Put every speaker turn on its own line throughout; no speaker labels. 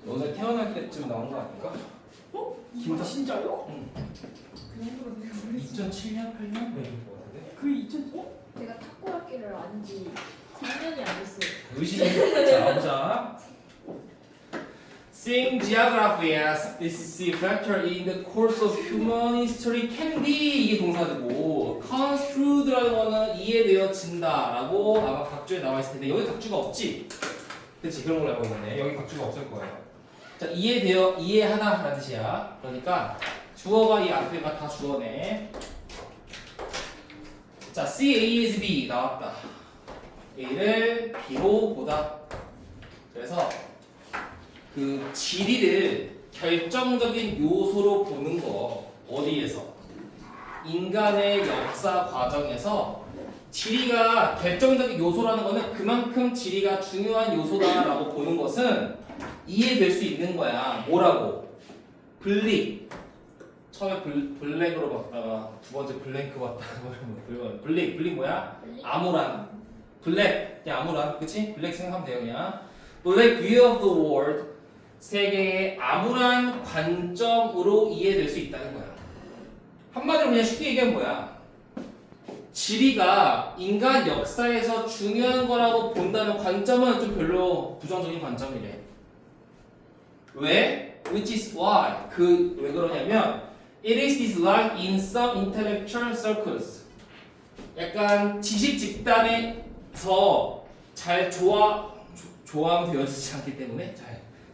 너네 태어날 때쯤 나온 거 아닐까?
어? 이거 진짜요?
응.
그런 거 내가 모르겠어.
2007년, 8년? 뭐 이런 거 같은데?
그 2000, 어?
제가 탁구학기를 안지 3년이 안 됐어요.
의심. 자, 보자. Seeing geography as this factor in the course of human history can be 이게 동사되고 construed라는 거는 이해되어진다라고 아마 각주에 나와 있을 텐데 여기 각주가 없지? 그렇지 그런 걸로 알고 있는데 여기 각주가 없을 거예요. 자 이해하다라는 뜻이야. 그러니까 주어가 이 앞에가 다 주어네. 자 C A is B 나왔다. A를 B로 보다. 그래서 그 지리를 결정적인 요소로 보는 거 어디에서? 인간의 역사 과정에서 지리가 결정적인 요소라는 거는 그만큼 지리가 중요한 요소다라고 보는 것은 이해될 수 있는 거야. 뭐라고? 블릭. 처음에 블랙으로 봤다가 두 번째 블랭크 봤다가 블릭 뭐야? 암울한. 블랙 그냥 암울한. 그치? 블랙 생각하면 돼요 그냥. Black view of the world. 세계의 암울한 관점으로 이해될 수 있다는 거야. 한마디로 그냥 쉽게 얘기하면 뭐야? 지리가 인간 역사에서 중요한 거라고 본다는 관점은 좀 별로 부정적인 관점이래. 왜? Which is why. 왜 그러냐면 It is disliked in some intellectual circles. 약간 지식 집단에서 잘 조함되어지지 않기 때문에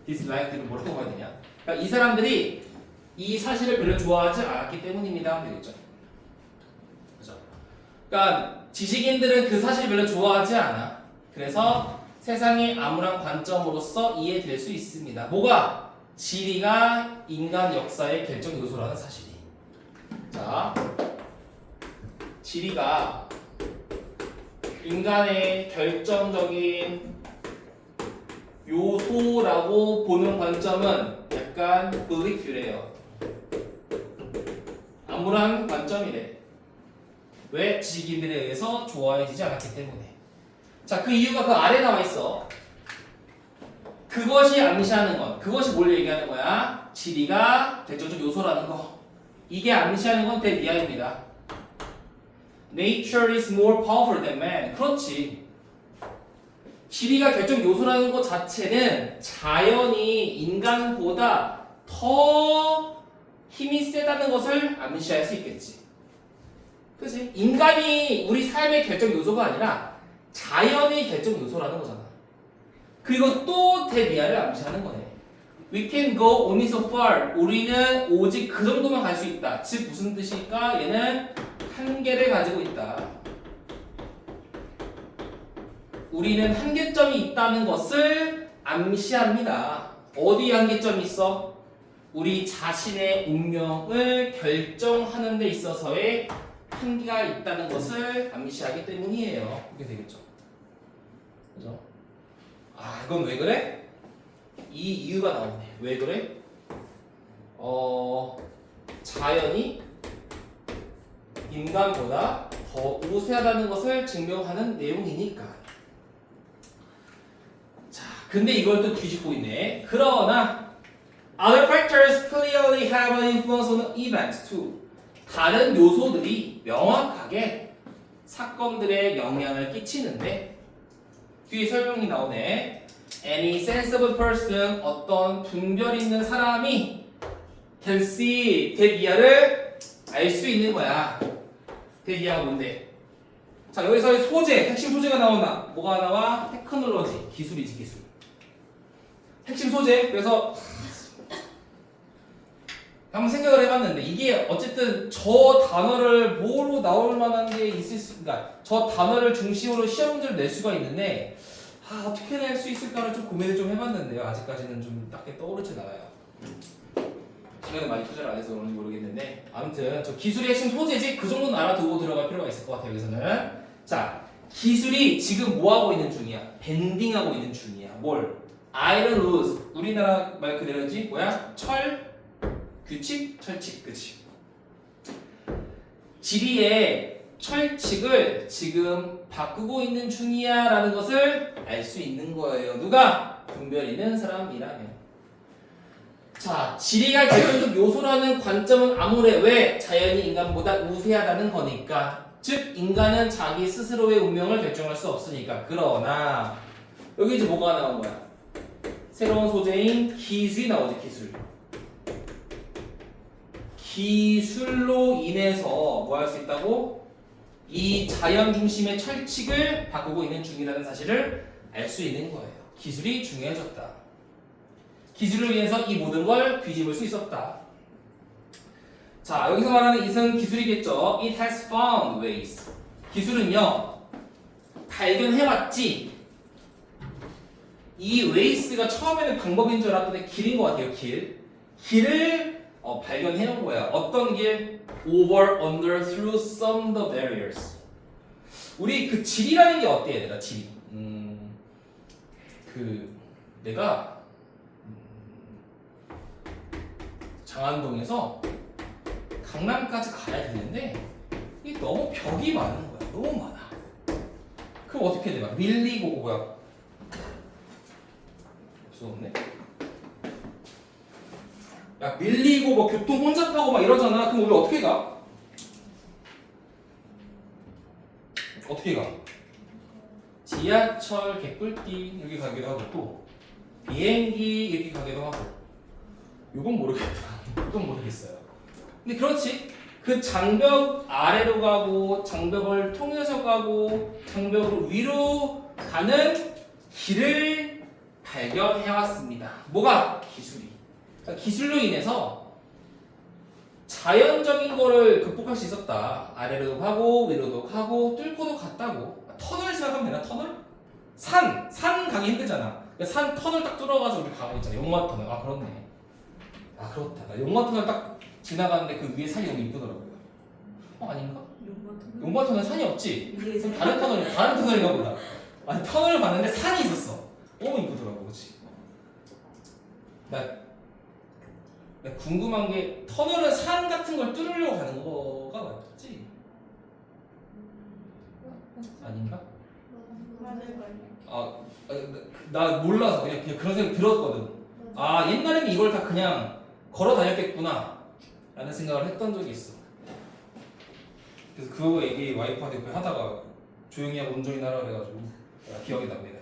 디slike를 뭐라고 봐야 되냐? 그러니까 이 사람들이 이 사실을 별로 좋아하지 않았기 때문입니다. 하면 되겠죠. 그죠? 그러니까 지식인들은 그 사실을 별로 좋아하지 않아. 그래서 세상의 암울한 관점으로서 이해될 수 있습니다. 뭐가? 지리가 인간 역사의 결정 요소라는 사실이. 자, 지리가 인간의 결정적인 요소라고 보는 관점은 약간 블릭뷰래요. 암울한 관점이래. 왜? 지식인들에 의해서 좋아해지지 않았기 때문에. 자, 그 이유가 그 아래 나와 있어. 그것이 암시하는 것. 그것이 뭘 얘기하는 거야? 지리가 결정적 요소라는 거. 이게 암시하는 건 대미학입니다. Nature is more powerful than man. 그렇지. 지리가 결정 요소라는 것 자체는 자연이 인간보다 더 힘이 세다는 것을 암시할 수 있겠지. 그치? 인간이 우리 삶의 결정 요소가 아니라 자연의 결정 요소라는 거잖아. 그리고 또 대미아를 암시하는 거네. We can go only so far. 우리는 오직 그 정도만 갈 수 있다. 즉 무슨 뜻일까? 얘는 한계를 가지고 있다. 우리는 한계점이 있다는 것을 암시합니다. 어디에 한계점이 있어? 우리 자신의 운명을 결정하는 데 있어서의 한계가 있다는 것을 암시하기 때문이에요. 그게 되겠죠. 그죠? 아, 이건 왜 그래? 이 이유가 나오네. 왜 그래? 자연이 인간보다 더 우세하다는 것을 증명하는 내용이니까. 자, 근데 이걸 또 뒤집고 있네. 그러나 other factors clearly have an influence on events too. 다른 요소들이 명확하게 사건들에 영향을 끼치는데 뒤에 설명이 나오네. Any sensible person, 어떤 분별 있는 사람이 can see, 대비아를 알 수 있는 거야. 대비아가 뭔데? 자, 여기서의 소재, 핵심 소재가 나오나? 뭐가 나와? 테크놀로지, 기술이지, 기술. 핵심 소재. 그래서 한번 생각을 해봤는데 이게 어쨌든 저 단어를 뭐로 나올 만한 게 있을 수, 그러니까 저 단어를 중심으로 시험 문제를 낼 수가 있는데 어떻게 낼 수 있을까를 좀 고민을 좀 해봤는데요. 아직까지는 좀 딱히 떠오르진 않아요. 시간을 많이 투자를 안 해서 그런지 모르겠는데 아무튼 저 기술의 핵심 소재지 그 정도는 알아두고 들어갈 필요가 있을 것 같아요. 여기서는 자, 기술이 지금 뭐하고 있는 중이야? 밴딩하고 있는 중이야. 뭘? iron rules. 우리나라 말 그대로지 뭐야? 규칙? 철칙. 그치? 지리의 철칙을 지금 바꾸고 있는 중이야 라는 것을 알 수 있는 거예요. 누가? 분별 있는 사람이라면. 자, 지리가 결정적 요소라는 관점은 아무래 왜 자연이 인간보다 우세하다는 거니까. 즉 인간은 자기 스스로의 운명을 결정할 수 없으니까. 그러나 여기 이제 뭐가 나온 거야? 새로운 소재인 기술이 나오지. 기술로 인해서 뭐 할 수 있다고? 이 자연 중심의 철칙을 바꾸고 있는 중이라는 사실을 알 수 있는 거예요. 기술이 중요해졌다. 기술로 인해서 이 모든 걸 뒤집을 수 있었다. 자, 여기서 말하는 이것은 기술이겠죠. It has found ways. 기술은요, 발견해왔지. 이 ways가 처음에는 방법인 줄 알았더니 길인 것 같아요. 길을 발견해온 거야. 어떤 길? Over, under, through some the barriers. 우리 그 질이라는 게 어때, 얘들아? 질이. 내가 장안동에서 강남까지 가야 되는데 이게 너무 벽이 많은 거야. 너무 많아. 그럼 어떻게 돼? 막 밀리고 뭐야? 없네. 야, 밀리고 뭐 교통 혼잡하고 막 이러잖아. 그럼 우리 어떻게 가? 어떻게 가? 지하철, 개꿀띠 여기 가기도 하고 또 비행기 여기 가기도 하고. 이건 모르겠다. 이건 모르겠어요. 근데 그렇지. 그 장벽 아래로 가고 장벽을 통해서 가고 장벽으로 위로 가는 길을 발견해왔습니다. 뭐가? 기술이. 그러니까 기술로 인해서 자연적인 거를 극복할 수 있었다. 아래로도 가고 위로도 가고 뚫고도 갔다고. 터널 생각하면 되나? 터널? 산 가기 힘들잖아. 산 터널 딱 뚫어가지고 우리 가고 있잖아. 용마 터널. 아 그렇네. 아 그렇다. 나 용마 터널 딱 지나가는데 그 위에 산이 너무 이쁘더라고요. 아닌가? 용마 터널 산이 없지? 그럼 다른 터널인가 보다. 아니 터널을 봤는데 산이 있었어. 너무 이쁘더라고. 그치? 나 궁금한 게 터널은 산 같은 걸 뚫으려고 가는 거가 맞지? 아닌가? 나 몰라서 그냥 그런 생각 들었거든. 아 옛날에는 이걸 다 그냥 걸어 다녔겠구나 라는 생각을 했던 적이 있어. 그래서 그 얘기 와이프한테 하다가 조용히 하고 온전히 나라 그래가지고 기억이 납니다.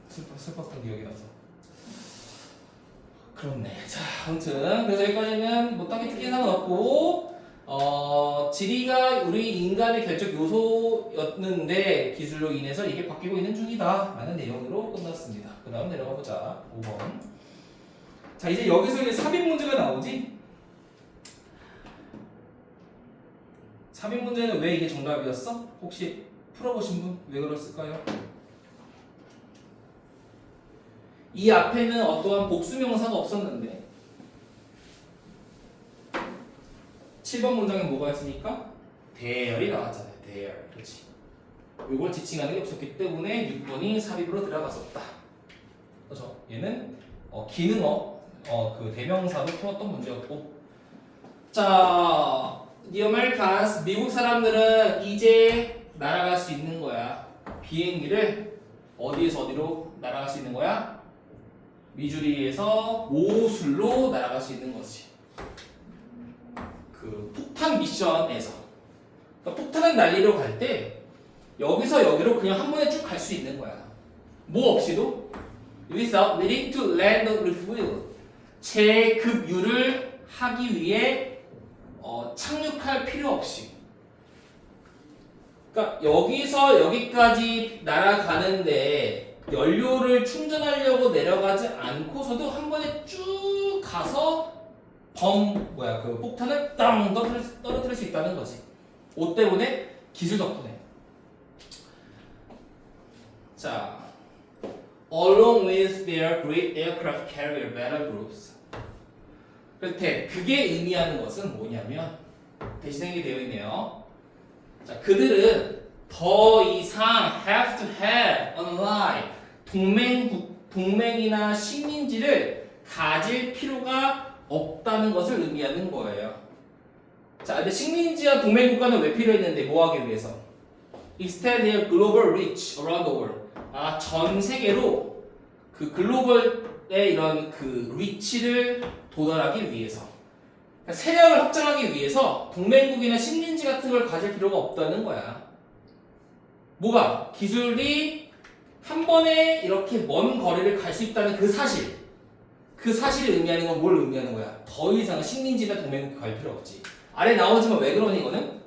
슬펐던 기억이 나서. 그렇네. 자, 아무튼 그래서 여기까지는 뭐 딱히 특이한 상은 없고 지리가 우리 인간의 결정 요소였는데 기술로 인해서 이게 바뀌고 있는 중이다 라는 내용으로 끝났습니다. 그 다음 내려가 보자. 5번. 자, 이제 여기서 이제 삽입 문제가 나오지? 삽입 문제는 왜 이게 정답이었어? 혹시 풀어보신 분? 왜 그랬을까요? 이 앞에는 어떠한 복수명사가 없었는데 7번 문장에 뭐가 있으니까? 대열이 나왔잖아요. 대열. 그렇지. 이걸 지칭하는 게 없었기 때문에 6번이 삽입으로 들어갔었다. 그렇죠. 얘는 기능어 그 대명사로 풀었던 문제였고. 자, The Americans, 미국 사람들은 이제 날아갈 수 있는 거야. 비행기를 어디에서 어디로 날아갈 수 있는 거야? 미주리에서 모술로 날아갈 수 있는 거지. 그 폭탄 미션에서. 그러니까 폭탄을 날리러 갈 때 여기서 여기로 그냥 한 번에 쭉 갈 수 있는 거야. 뭐 없이도 without needing to land or refuel. 재급유를 하기 위해 착륙할 필요 없이. 그러니까 여기서 여기까지 날아가는데 연료를 충전하려고 내려가지 않고서도 한 번에 쭉 가서 그 폭탄을 땅 떨어뜨릴 수 있다는 거지. 뭐 때문에? 기술 덕분에. 자, along with their great aircraft carrier battle groups. 그게 의미하는 것은 뭐냐면 대시생이 되어 있네요. 자, 그들은 더 이상 have to have an ally, 동맹이나 식민지를 가질 필요가 없다는 것을 의미하는 거예요. 자, 근데 식민지와 동맹국가는 왜 필요했는데 뭐 하기 위해서? Extend their global reach around the world. 전 세계로 그 글로벌 이런 그 리치를 도달하기 위해서, 그러니까 세력을 확장하기 위해서 동맹국이나 식민지 같은 걸 가질 필요가 없다는 거야. 뭐가? 기술이 한 번에 이렇게 먼 거리를 갈 수 있다는 그 사실. 그 사실이 의미하는 건 뭘 의미하는 거야? 더 이상 식민지나 동맹국 갈 필요 없지. 아래 나오지만 왜 그러니 이거는?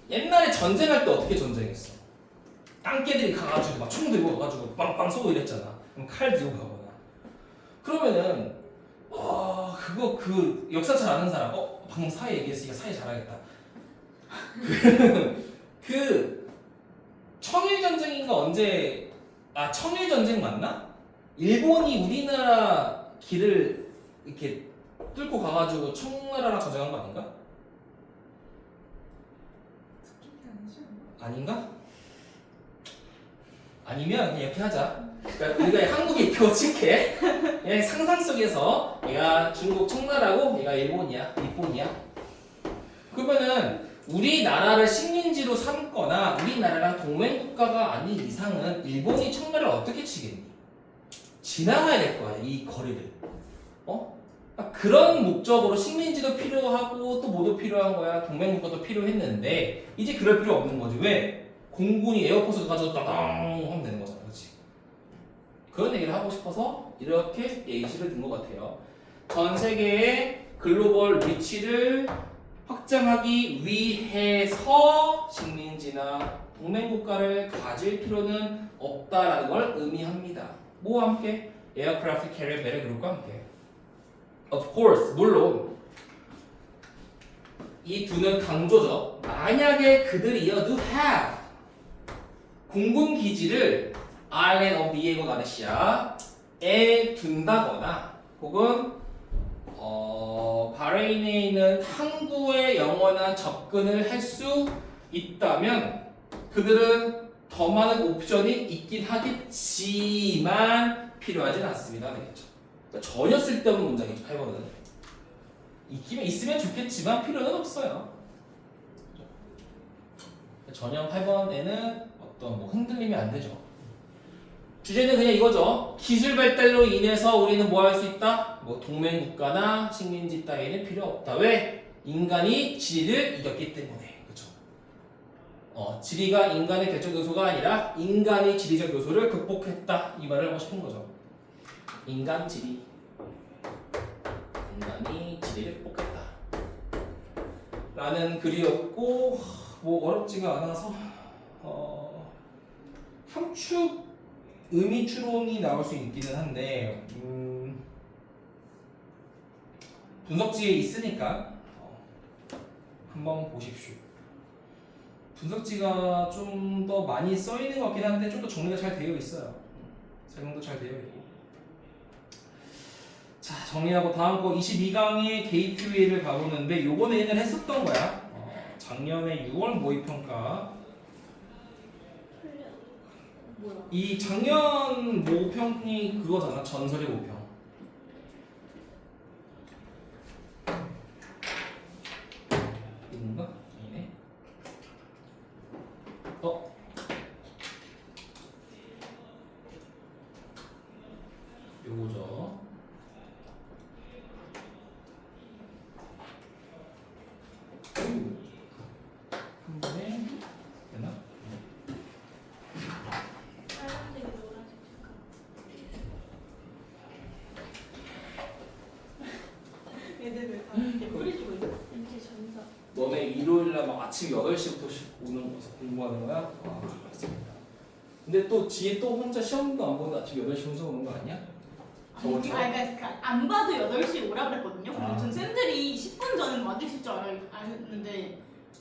옛날에 전쟁할 때 어떻게 전쟁했어? 땅개들이 가가지고 막 총 들고 가가지고 빵빵 쏘고 이랬잖아. 그럼 칼 들고 가거나. 그러면은 그거 그 역사 잘 아는 사람, 방금 사회 얘기했으니까 사회 잘하겠다. 그 청일 전쟁인가 언제? 청일 전쟁 맞나? 일본이 우리나라 길을 이렇게 뚫고 가가지고 청나라랑 전쟁한 거 아닌가?
그렇게 아니지 않나?
아닌가? 아니면 그냥 이렇게 하자. 그러니까 우리가 한국에 있고 칠게. 그냥 상상 속에서 얘가 중국 청나라고 얘가 일본이야. 그러면은 우리나라를 식민지로 삼거나 우리나라랑 동맹국가가 아닌 이상은 일본이 청나라를 어떻게 치겠니? 지나가야 될 거야, 이 거리를. 그런 목적으로 식민지도 필요하고 또 뭐도 필요한 거야. 동맹국가도 필요했는데 이제 그럴 필요 없는 거지. 왜? 공군이 에어포스 가져다 땅 하면 되는 거잖아. 그렇지? 그런 얘기를 하고 싶어서 이렇게 예시를 든 것 같아요. 전 세계의 글로벌 리치를 확장하기 위해서 식민지나 동맹국가를 가질 필요는 없다라는 걸 의미합니다. 뭐와 함께? 에어크래프트 캐리어 배럴 그룹과 함께. Of course, 물론 이 두는 강조죠. 만약에 그들이여 do have 공군 기지를 Island of Diego Garcia에 둔다거나 혹은 바레인에 있는 항구에 영원한 접근을 할 수 있다면 그들은 더 많은 옵션이 있긴 하겠지만 필요하진 않습니다. 되겠죠. 그러니까 전혀 쓸데없는 문장이죠. 8번은 있으면 좋겠지만 필요는 없어요. 전형 8번에는 어떤 뭐 흔들림이 안 되죠. 주제는 그냥 이거죠. 기술 발달로 인해서 우리는 뭐 할 수 있다? 뭐 동맹국가나 식민지 따위는 필요 없다. 왜? 인간이 지리를 이겼기 때문에. 그렇죠. 지리가 인간의 결정 요소가 아니라 인간이 지리적 요소를 극복했다. 이 말을 하고 싶은 거죠. 인간이 지리를 극복했다. 라는 글이었고 뭐 어렵지가 않아서 함축 의미 추론이 나올 수 있기는 한데 분석지에 있으니까 한번 보십시오. 분석지가 좀 더 많이 써 있는 것 같긴 한데 좀 더 정리가 잘 되어 있어요. 설명도 잘 되어 있고. 자, 정리하고 다음 거 22강의 게이트웨이를 가보는데 요번에 얘는 했었던 거야. 작년에 6월 모의평가.
뭐야?
이 작년 모평이 그거잖아. 전설의 모평. 이건가? 아니네. 요거죠. 한 번에 되나?
빨간색이 노란색 색깔.
애들 왜 다 이렇게 뿌리지고 있어?
왠지 전사.
너네 일요일날 막 아침 8시부터 오는 거서 공부하는 거야? 맞습니다. 근데 또 뒤에 또 혼자 시험도 안 보는데 아침 8시 혼자 오는 거 아니야?
그러니까 안 봐도 8시에 오라 그랬거든요. 근데
아.
전 쌤들이 10분 전에 와주실 줄 알았는데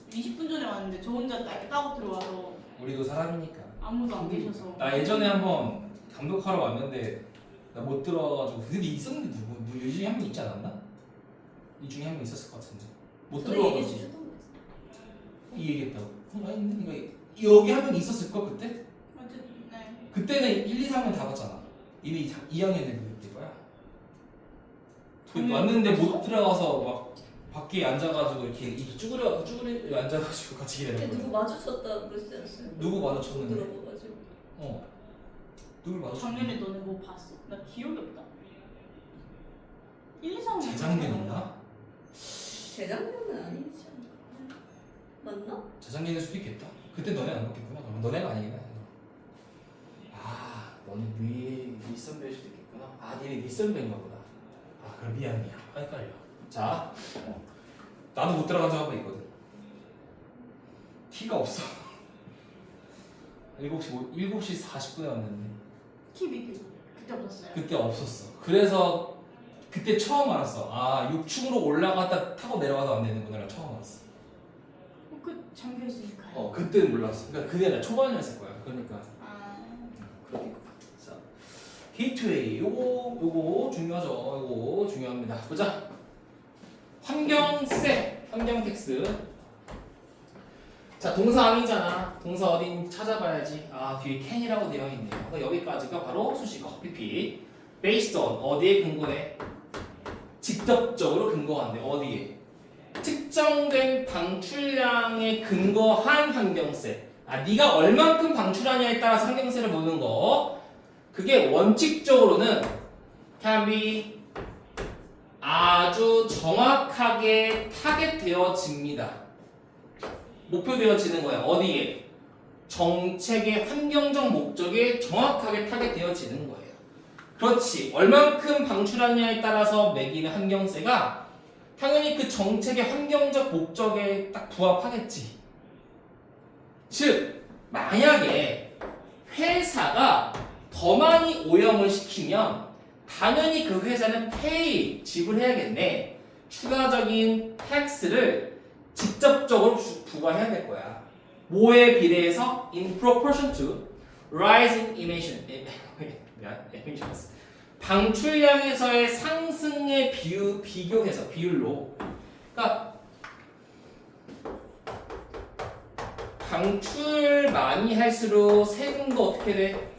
20분 전에 왔는데 저 혼자 딱 까고 들어와서
우리도 사람이니까.
아무도 안 계셔서.
나 예전에 한번 감독하러 왔는데 나 못 들어와가지고 근데 있었는데 누구 이 중에 한 명 있지 않았나? 이 중에 한 명 있었을 것 같은데 못
저도 얘기해
들어와가지고
주셨던 거
이 얘기했다고. 아니 여기 한 명 있었을 걸 그때?
어쨌든 네.
그때는 1, 2, 3은 다 봤잖아. 이미 2학년 애들 그때 거야. 그
저는
왔는데 못
봤어?
들어가서 막 밖에 앉아가지고 이렇게 쭈그려 앉아가지고 같이
근데
기다려.
누구 마주쳤다 그러지 않았어요?
누구 마주쳤는데?
들어봐가지고.
누굴 마주쳤는데?
작년에 너네 뭐 봤어? 나 기억이 없다. 1, 2, 3년
재작년인가?
재작년은 아니지 않나? 맞나?
재작년일 수도 있겠다. 그때 너네 안 먹겠구나. 그러면 너네가 아니구나. 아, 너네 위 선배일 수도 있겠구나. 아, 니네 위 선배인가 보다. 아, 그럼 미안. 헷갈려. 자, 나도 못 들어간 적 한 번 있거든. 티가 없어. 7시 40분에 왔는데
TV 그때 없었어요.
그때 없었어. 그래서 그때 처음 알았어. 아, 6층으로 올라갔다 타고 내려가도 안 되는구나. 처음 알았어.
그 잠겨 있으니까요.
그때는 몰랐어. 그러니까 그게 나 초반이었을 거야. 그러니까
아,
그렇게. 자, 게이트웨이 요거 중요하죠. 요거 중요합니다. 보자. 환경세, 환경 텍스. 자, 동사 아니잖아. 동사 어딘 찾아봐야지. 아, 뒤에 can이라고 되어 있네요. 그러니까 여기까지가 바로 수식어 PP. based on 어디에 근거해? 직접적으로 근거한대. 어디에? 특정된 방출량에 근거한 환경세. 아, 네가 얼만큼 방출하냐에 따라서 환경세를 보는 거. 그게 원칙적으로는 can be 아주 정확하게 타겟되어집니다. 목표되어지는 거야. 어디에? 정책의 환경적 목적에 정확하게 타겟되어지는 거예요. 그렇지. 얼만큼 방출하냐에 따라서 매기는 환경세가 당연히 그 정책의 환경적 목적에 딱 부합하겠지. 즉, 만약에 회사가 더 많이 오염을 시키면 당연히 그 회사는 페이, 지불해야겠네. 추가적인 텍스를 직접적으로 부과해야 될 거야. 뭐에 비례해서? In proportion to rise in emissions. 방출량에서의 상승에 비교해서 비율로. 그러니까 방출 많이 할수록 세금도 어떻게 돼?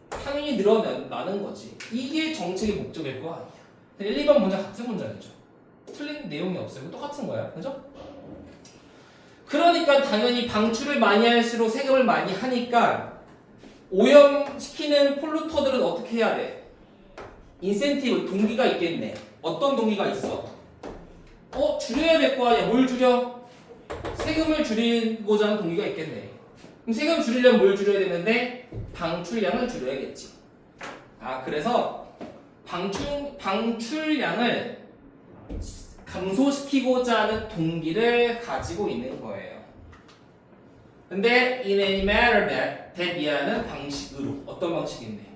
당연히 늘어나는 거지. 이게 정책의 목적일 거 아니야. 1, 2번 문장 같은 문장이죠. 틀린 내용이 없어요. 똑같은 거야. 그죠? 그러니까 당연히 방출을 많이 할수록 세금을 많이 하니까 오염시키는 폴루터들은 어떻게 해야 돼? 인센티브, 동기가 있겠네. 어떤 동기가 있어? 줄여야 될 거 아니야. 뭘 줄여? 세금을 줄이고자 하는 동기가 있겠네. 그럼 세금 줄이려면 뭘 줄여야 되는데? 방출량을 줄여야겠지. 아, 그래서 방출량을 감소시키고자 하는 동기를 가지고 있는 거예요. 근데 in a manner that이라는 방식으로. 어떤 방식인데?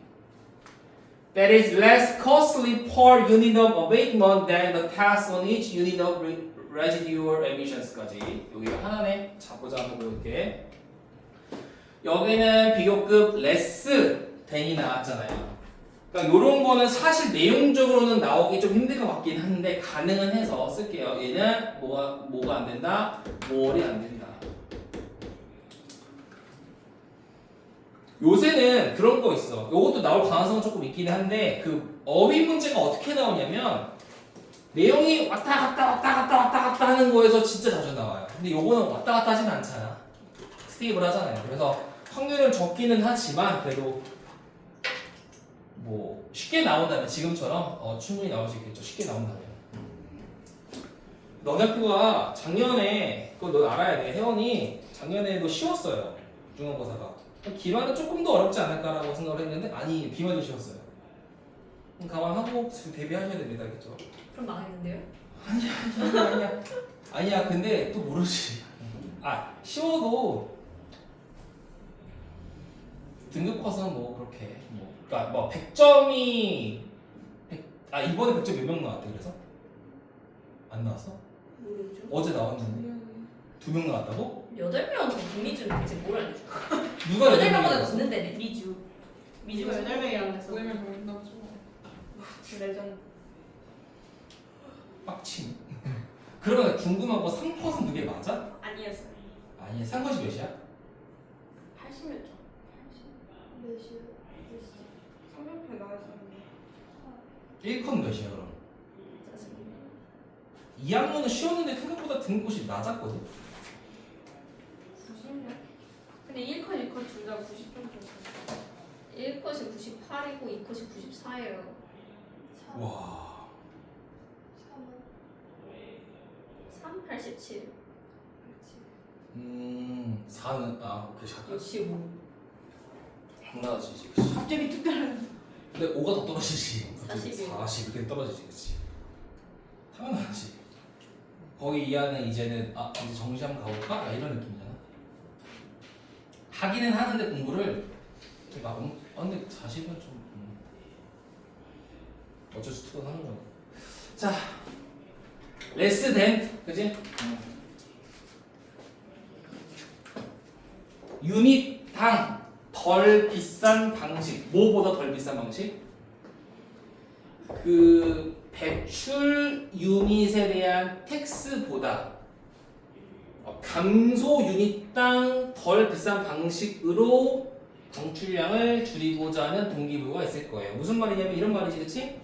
That is less costly per unit of abatement than the tax on each unit of residual emissions까지. 여기가 하나네. 자, 보자. 한번 볼게. 여기는 비교급 less than이 나왔잖아요. 그러니까 이런 거는 사실 내용적으로는 나오기 좀 힘들 것 같긴 한데 가능은 해서 쓸게요. 얘는 뭐가 안 된다? 뭐이 안 된다. 요새는 그런 거 있어. 요것도 나올 가능성은 조금 있긴 한데 그 어휘 문제가 어떻게 나오냐면 내용이 왔다 갔다 하는 거에서 진짜 자주 나와요. 근데 요거는 왔다 갔다 하진 않잖아. 스테이블 하잖아요. 그래서 확률은 적기는 하지만 그래도 뭐 쉽게 나온다면 지금처럼 충분히 나올 수 있겠죠. 쉽게 나온다면. 너네표가 작년에 그거 너 알아야 돼. 혜원이 작년에도 쉬웠어요. 중간고사가. 기말은 조금 더 어렵지 않을까라고 생각을 했는데 아니 기말도 쉬웠어요. 감안하고 대비하셔야 됩니다. 알겠죠?
그럼 망했는데요?
아니야. 근데 또 모르지. 쉬워도 등급 커서는 뭐 그렇게 그러니까 뭐 100점이 이번에 100점 몇 명 나왔대. 그래서 안 나왔어?
모르죠.
어제 나왔는데 2명 나왔다고?
8명은 김미주는 대체 뭘 알려줘?
누가
8명보다 듣는데 미주.
미주가 8명이랑 했어.
모임을 모른다고 줘.
레전드.
빡침. 그러면 궁금한 거 3% 그게 맞아?
아니었어요.
아니야. 3%이 몇이야?
80몇 점.
몇이요?
300회 나왔었는데.
1컷 몇이야 그럼?
짜증나.
2학년은 쉬웠는데 생각보다 등급이 낮았거든.
96? 근데 1컷, 2컷 둘 다 90점 줬어. 1컷이 98이고 2컷이 94예요.
3.
와.
3은
3, 87,
4는 오케이 잠깐.
65.
장난하지 그치.
갑자기 뚝 떨어져.
근데 5가 더 떨어지지.
41.
40 이렇게 떨어지지 그치. 당연하지. 거기 이하는 이제는 이제 정시 한번 가볼까? 이런 느낌이잖아. 하기는 하는데 공부를 막 근데 40은 좀 어쩔 수 없어 하는 거야. 자, less than 그지? 유닛당 덜 비싼 방식. 뭐보다 덜 비싼 방식? 그 배출 유닛에 대한 텍스보다 감소 유닛당 덜 비싼 방식으로 방출량을 줄이고자 하는 동기부여가 있을 거예요. 무슨 말이냐면 이런 말이지, 그치?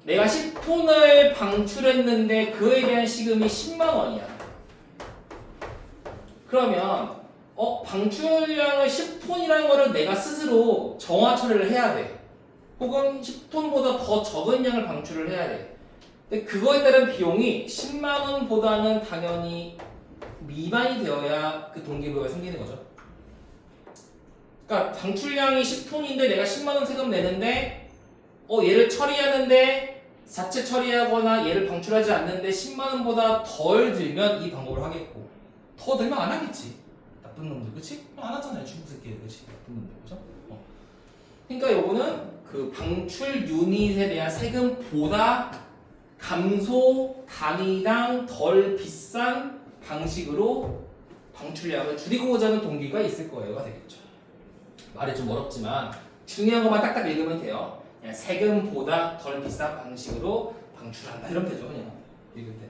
내가 10톤을 방출했는데 그에 대한 시금이 10만 원이야. 그러면 방출량을 10톤이라는 거를 내가 스스로 정화 처리를 해야 돼. 혹은 10톤보다 더 적은 양을 방출을 해야 돼. 근데 그거에 따른 비용이 10만 원보다는 당연히 미만이 되어야 그 동기부여가 생기는 거죠. 그러니까 방출량이 10톤인데 내가 10만 원 세금 내는데 얘를 처리하는데 자체 처리하거나 얘를 방출하지 않는데 10만 원보다 덜 들면 이 방법을 하겠고 더 들면 안 하겠지. 나쁜 놈들, 그치? 안 하잖아요, 중국 새끼들, 그치? 나쁜 놈들, 그죠? 그러니까 요거는 그 방출 유닛에 대한 세금보다 감소 단위당 덜 비싼 방식으로 방출량을 줄이고자 하는 동기가 있을 거예요가 되겠죠. 말이 좀 어렵지만 중요한 것만 딱딱 읽으면 돼요. 그냥 세금보다 덜 비싼 방식으로 방출한다 이러면 되죠, 그냥 읽을 때.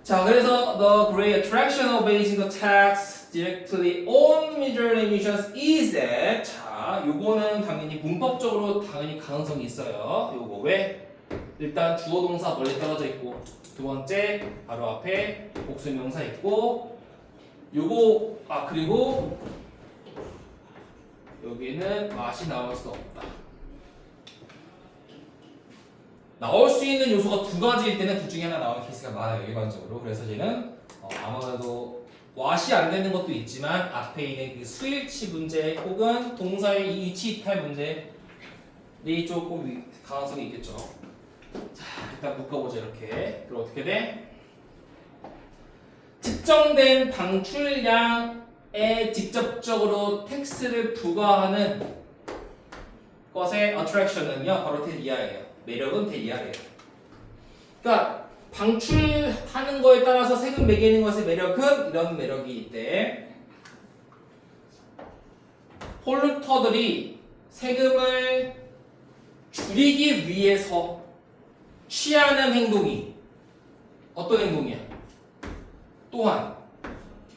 자, 그래서 the great attraction of basing the tax directly on major emissions is that 자, 요거는 당연히 문법적으로 당연히 가능성이 있어요. 요거 왜? 일단 주어 동사 멀리 떨어져 있고 두 번째 바로 앞에 복수명사 있고 요거 그리고 여기는 맛이 나올 수 없다. 나올 수 있는 요소가 두 가지일 때는 둘 중에 하나 나오는 케이스가 많아요, 일반적으로. 그래서 얘는 아무래도 왓이 안 되는 것도 있지만 앞에 있는 그 수일치 문제 혹은 동사의 이 위치 이탈 문제이 조금 가능성이 있겠죠. 자, 일단 묶어보자 이렇게. 그럼 어떻게 돼? 측정된 방출량에 직접적으로 텍스를 부과하는 것의 attraction은요 바로 대이하예요. 매력은 대이하예요. 그러니까 방출하는 거에 따라서 세금 매기는 것의 매력은 이런 매력이 있대. 폴루터들이 세금을 줄이기 위해서 취하는 행동이 어떤 행동이야? 또한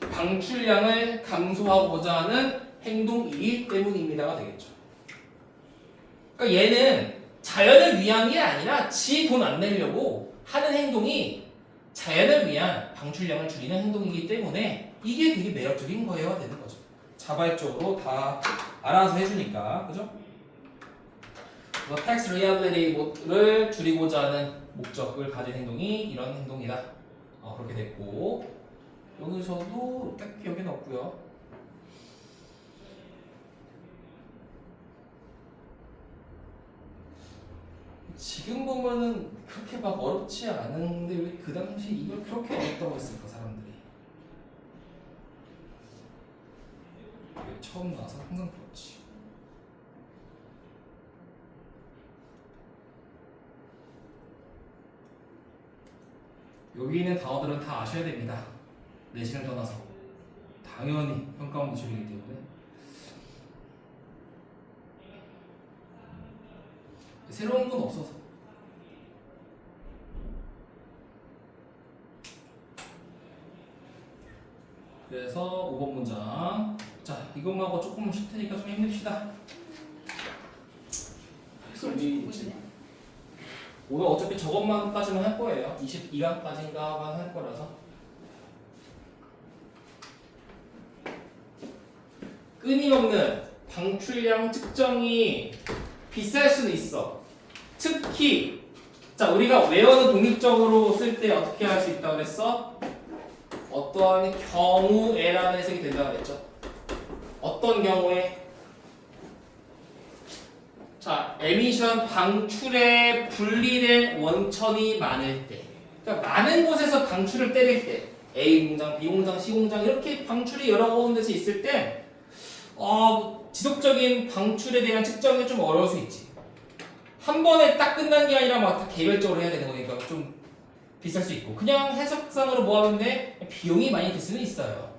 방출량을 감소하고자 하는 행동이기 때문입니다가 되겠죠. 그러니까 얘는 자연을 위한 게 아니라 지 돈 안 내려고 하는 행동이 자연을 위한 방출량을 줄이는 행동이기 때문에 이게 되게 매력적인 거예요 되는 거죠. 자발적으로 다 알아서 해주니까, 그죠? tax reliability를 줄이고자 하는 목적을 가진 행동이 이런 행동이다. 그렇게 됐고 여기서도 딱 기억에는 없고요. 지금 보면은 그렇게 막 어렵지 않은데 왜 그 당시 이걸 그렇게 어렵다고 했을까 사람들이. 처음 나와서 항상 그렇지. 여기 있는 단어들은 다 아셔야 됩니다. 내신을 떠나서 당연히 평가 문제이기 때문에. 새로운 건 없어서. 그래서 5번 문장. 자, 이것만 하고 조금 쉴 테니까 좀 힘냅시다. 우리 지금 오늘 어차피 저것만까지만 할 거예요. 22강까지인가만 할 거라서. 끊임없는 방출량 측정이 비쌀 수는 있어. 특히 자 우리가 웨어는 독립적으로 쓸 때 어떻게 할 수 있다고 그랬어? 어떠한 경우에라는 해석이 된다고 그랬죠. 어떤 경우에? 자, 에미션 방출에 분리된 원천이 많을 때, 그러니까 많은 곳에서 방출을 때릴 때, A 공장, B 공장, C 공장 이렇게 방출이 여러 군데서 있을 때, 지속적인 방출에 대한 측정이 좀 어려울 수 있지. 한 번에 딱 끝난 게 아니라 막 다 개별적으로 해야 되는 거니까 좀 비쌀 수 있고, 그냥 해석상으로 뭐 하는데 비용이 많이 들 수는 있어요.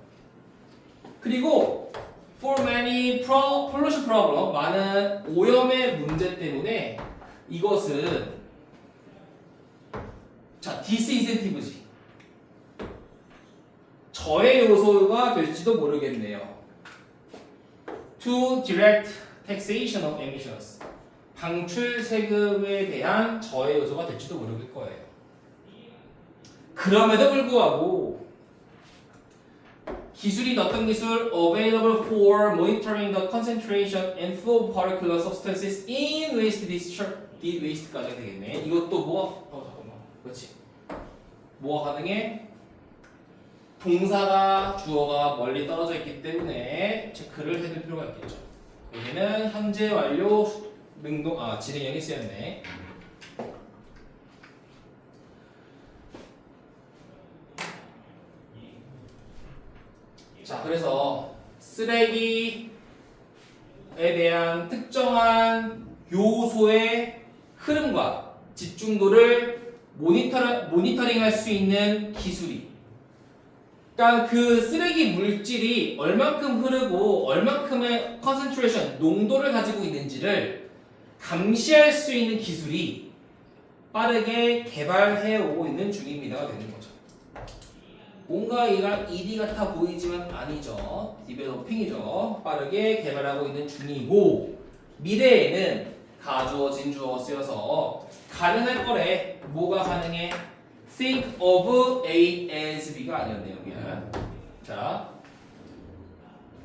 그리고 For many pollution problem, 많은 오염의 문제 때문에 이것은 자, disincentive지. 저해 요소가 될지도 모르겠네요. To direct taxation of emissions. 방출 세금에 대한 저해 요소가 될지도 모를 거예요. 그럼에도 불구하고 기술이 어떤 기술? Available for monitoring the concentration and flow of particular substances in waste discharge. waste까지 되겠네. 이것도 뭐가? 잠깐만. 그렇지. 뭐가 가능해? 동사가 주어가 멀리 떨어져 있기 때문에 체크를 해둘 필요가 있겠죠. 여기는 현재 완료 능동 진행형이 쓰였네. 자, 그래서 쓰레기에 대한 특정한 요소의 흐름과 집중도를 모니터링할 수 있는 기술이, 그러니까 그 쓰레기 물질이 얼만큼 흐르고 얼만큼의 컨센트레이션, 농도를 가지고 있는지를 감시할 수 있는 기술이 빠르게 개발해 오고 있는 중입니다가 되는 거죠. 뭔가 얘가 ED 같아 보이지만 아니죠. 디벨로핑이죠. 빠르게 개발하고 있는 중이고, 미래에는 가주어진 주어 쓰여서 가능할 거래. 뭐가 가능해? Think of A as B가 아니었네요. 여기는. 자,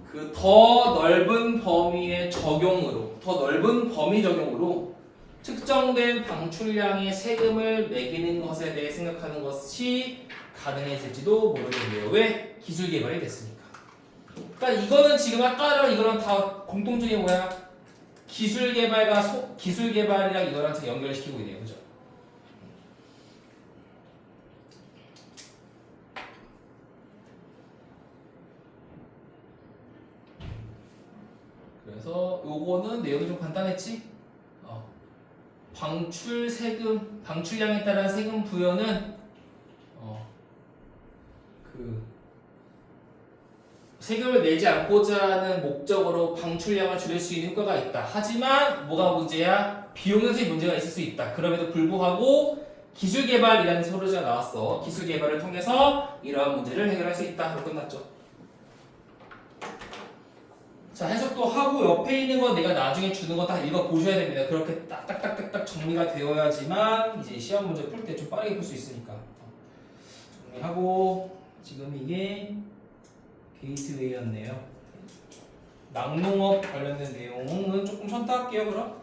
그 더 넓은 범위의 적용으로, 더 넓은 범위 적용으로 특정된 방출량의 세금을 매기는 것에 대해 생각하는 것이 가능해질지도 모르겠네요. 왜? 기술 개발이 됐으니까. 그러니까 이거는 지금 아까랑 이거랑 다 공통점이 뭐야? 기술 개발이랑 이거랑 연결시키고 있네요. 그죠? 그래서 요거는 내용이 좀 간단했지? 방출 세금, 방출량에 따른 세금 부여는 세금을 내지 않고자 하는 목적으로 방출량을 줄일 수 있는 효과가 있다. 하지만 뭐가 문제야? 비용에서의 문제가 있을 수 있다. 그럼에도 불구하고 기술 개발이라는 소리가 나왔어. 기술 개발을 통해서 이러한 문제를 해결할 수 있다. 그렇게 끝났죠. 자, 해석도 하고 옆에 있는 거 내가 나중에 주는 거 다 읽어 보셔야 됩니다. 그렇게 딱딱딱딱 정리가 되어야지만 이제 시험 문제 풀 때 좀 빠르게 풀 수 있으니까. 정리하고 지금 이게 게이트웨이였네요. 낙농업 관련된 내용은 조금 첨부할게요. 그럼.